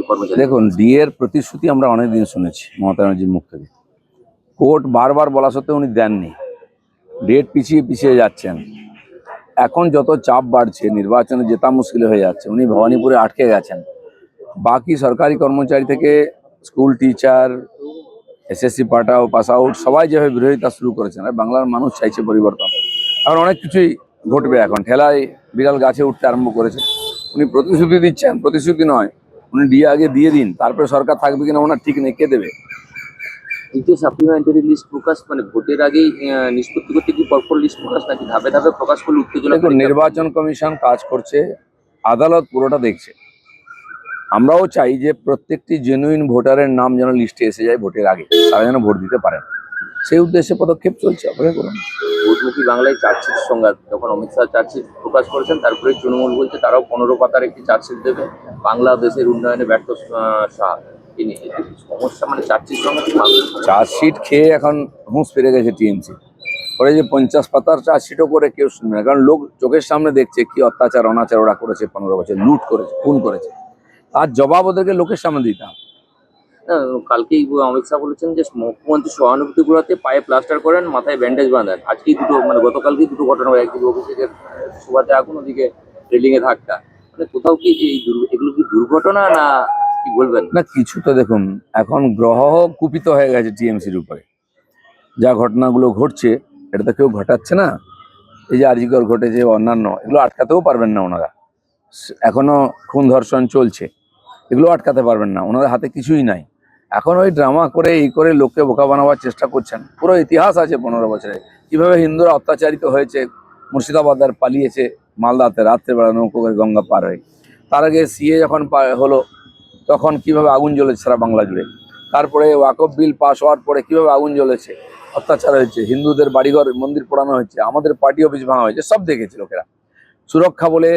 কর্মচারী? দেখুন, ডিএর প্রতিশ্রুতি আমরা অনেকদিন শুনেছি মমতা ব্যানার্জির মুখ থেকে। কোর্ট বারবার বলা সত্ত্বেও উনি দেননি, ডেট পিছিয়ে পিছিয়ে যাচ্ছেন। এখন যত চাপ বাড়ছে, নির্বাচনে জেতা মুশকিল হয়ে যাচ্ছে, উনি ভবানীপুরে আটকে গেছেন। বাকি সরকারি কর্মচারী থেকে school teacher, SSC pass out সবাই যেভাবে বিরোধিতা শুরু করেছেন, আর বাংলার মানুষ চাইছে পরিবর্তন। এখন অনেক কিছুই ঘটবে। এখন ঠেলায় বিড়াল গাছে উঠতে আরম্ভ করেছে। উনি প্রতিশ্রুতি দিচ্ছেন, প্রতিশ্রুতি নয়, উনি ডিএ আগে দিয়ে দিন, তারপরে সরকার থাকবে কিনা ওনার ঠিক নেই, কে দেবে? এই যে সাপ্লিমেন্টারি লিস্ট প্রকাশ, মানে ভোটের আগেই নিষ্পত্তি করতে কি পরপর লিস্ট প্রকাশ, নাকি ধাপে ধাপে প্রকাশ করলে উত্তেজনা? দেখুন, নির্বাচন কমিশন কাজ করছে, আদালত পুরোটা দেখছে। আমরাও চাই যে প্রত্যেকটি জেনুইন ভোটারের নাম যেন লিস্টে এসে যায় ভোটের আগে, তারা যেন ভোট দিতে পারেন। সেই উদ্দেশ্যে পদক্ষেপ চলছে। অপেক্ষা করুন। ভোটমুখী বাংলায় চার্জশিট সংঘাত, যখন অমিত শাহ চার্জশিট প্রকাশ করেছেন, তারপরে তৃণমূল বলছে তারাও 15 পাতার একটি চার্জশিট দেবে, বাংলাদেশের উন্নয়নে ব্যর্থ শাহ। তিনি সমস্যা, মানে চার্জশিট সংঘাত। চার্জশিট খেয়ে এখন হুঁশ ফিরে গেছে টিএমসি। ওরা যে 50 পাতার চার্জশিটও করে কেউ শুনবে না, কারণ লোক চোখের সামনে দেখছে কি অত্যাচার অনাচার ওরা করেছে, 15 বছর লুট করেছে, খুন করেছে। তার জবাব ওদেরকে লোকের সামনে দিতে হবে। কালকেই অমিত শাহ বলেছেন যে মুখ্যমন্ত্রী সহানুভূতি গুলোতে পায়ে প্লাস্টার করেন, মাথায় ব্যান্ডেজ বাঁধেন। আজকেই দুটো, মানে গতকালকেই দুটো ঘটনা হয়, একদিকে অভিষেকের সুবাদে আগুন, ওদিকে রেলিং এ ধাক্কা। মানে কোথাও কি এগুলো কি দুর্ঘটনা, না কি বলবেন? না, কিছু তো দেখুন, এখন গ্রহ কুপিত হয়ে গেছে টিএমসির উপরে। যা ঘটনাগুলো ঘটছে, এটা তো কেউ ঘটাচ্ছে না। এই যে আরজিকর ঘটেছে, অন্যান্য, এগুলো আটকাতেও পারবেন না ওনারা। এখনো খুন ধর্ষণ চলছে, এগুলো আটকাতে পারবেন না, ওনাদের হাতে কিছুই নাই। এখন ওই ড্রামা করে এই করে লোককে বোকা বানাবার চেষ্টা করছেন। পুরো ইতিহাস আছে 15 বছরে কিভাবে হিন্দুরা অত্যাচারিত হয়েছে। মুর্শিদাবাদ পালিয়েছে মালদাতে রাত্রেবেলা নৌকো করে গঙ্গা পার হয়ে। তার আগে সিএ যখন হলো, তখন কিভাবে আগুন জ্বলেছে সারা বাংলা জুড়ে। তারপরে ওয়াকফ বিল পাস হওয়ার পরে কিভাবে আগুন জ্বলেছে, অত্যাচার হয়েছে, হিন্দুদের বাড়িঘর মন্দির পোড়ানো হয়েছে, আমাদের পার্টি অফিস ভাঙা হয়েছে, সব দেখেছে লোকেরা। সুরক্ষা বলে,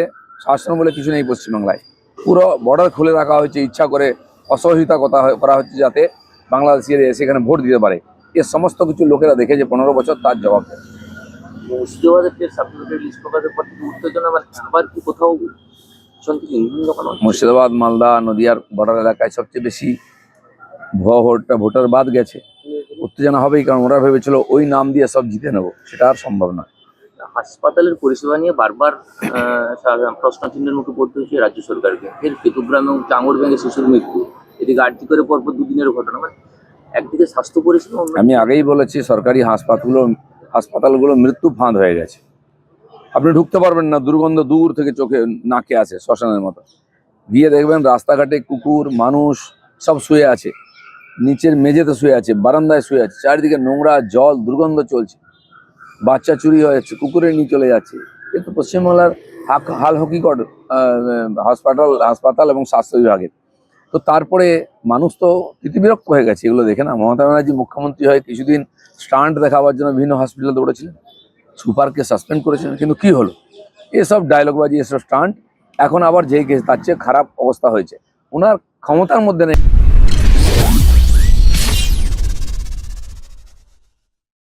শাসন বলে কিছু নেই পশ্চিমবাংলায়। পুরো বর্ডার খুলে রাখা হয়েছে, ইচ্ছা করে অসহযোগিতা করা হচ্ছে যাতে বাংলাদেশিরা এসে এখানে ভোট দিতে পারে। এ সমস্ত কিছু লোকেরা দেখেছে 15 বছর, তার জবাব দেয়। মুর্শিদাবাদের যে সাপ্লিমেন্টারি লিস্ট প্রকাশের পর থেকে উত্তেজনা, মানে আবার কি কোথাও মুর্শিদাবাদ, মালদা, নদিয়ার বর্ডার এলাকায় সবচেয়ে বেশি ভোটার বাদ গেছে। উত্তেজনা হবেই, কারণ ওরা ভেবেছিল ওই নাম দিয়ে সব জিতে নেবো, সেটা আর সম্ভব নয়। হাসপাতালের পরিষেবা নিয়ে বারবার প্রশ্ন চিহ্নের মুখে পড়তে হচ্ছে রাজ্য সরকারকে। ফের কেতুগ্রাম এবং চাঙড় ভেঙে শিশুর মৃত্যু, এদিকে আর্জি করে পরপর দুদিনের ঘটনা। মানে একদিকে স্বাস্থ্য পরিষেবা, আমি আগেই বলেছি, সরকারি হাসপাতালগুলো মৃত্যু ফাঁদ হয়ে গেছে। আপনি ঢুকতে পারবেন না, দুর্গন্ধ দূর থেকে চোখে নাকে আসে, শ্মশানের মতো। গিয়ে দেখবেন রাস্তাঘাটে কুকুর, মানুষ সব শুয়ে আছে, নিচের মেঝেতে শুয়ে আছে, বারান্দায় শুয়ে আছে, চারিদিকে নোংরা জল, দুর্গন্ধ চলছে, বাচ্চা চুরি হয়ে যাচ্ছে, কুকুরে নিয়ে চলে যাচ্ছে। কিন্তু পশ্চিমবাংলার হাল হকিকট হাসপাতাল এবং স্বাস্থ্য বিভাগের। তো তারপরে মানুষ তো বিরক্ত হয়ে গেছে এগুলো দেখে। না, মমতা ব্যানার্জি মুখ্যমন্ত্রী হয়ে কিছুদিন স্টান্ট দেখাবার জন্য বিভিন্ন হসপিটালে দৌড়েছিলেন, সুপারকে সাসপেন্ড করেছিলেন, কিন্তু কি হলো? এসব ডায়লগবাজি, এসব স্টান্ট। এখন আবার যেই কেস, তার চেয়ে খারাপ অবস্থা হয়েছে। ওনার ক্ষমতার মধ্যে নেই।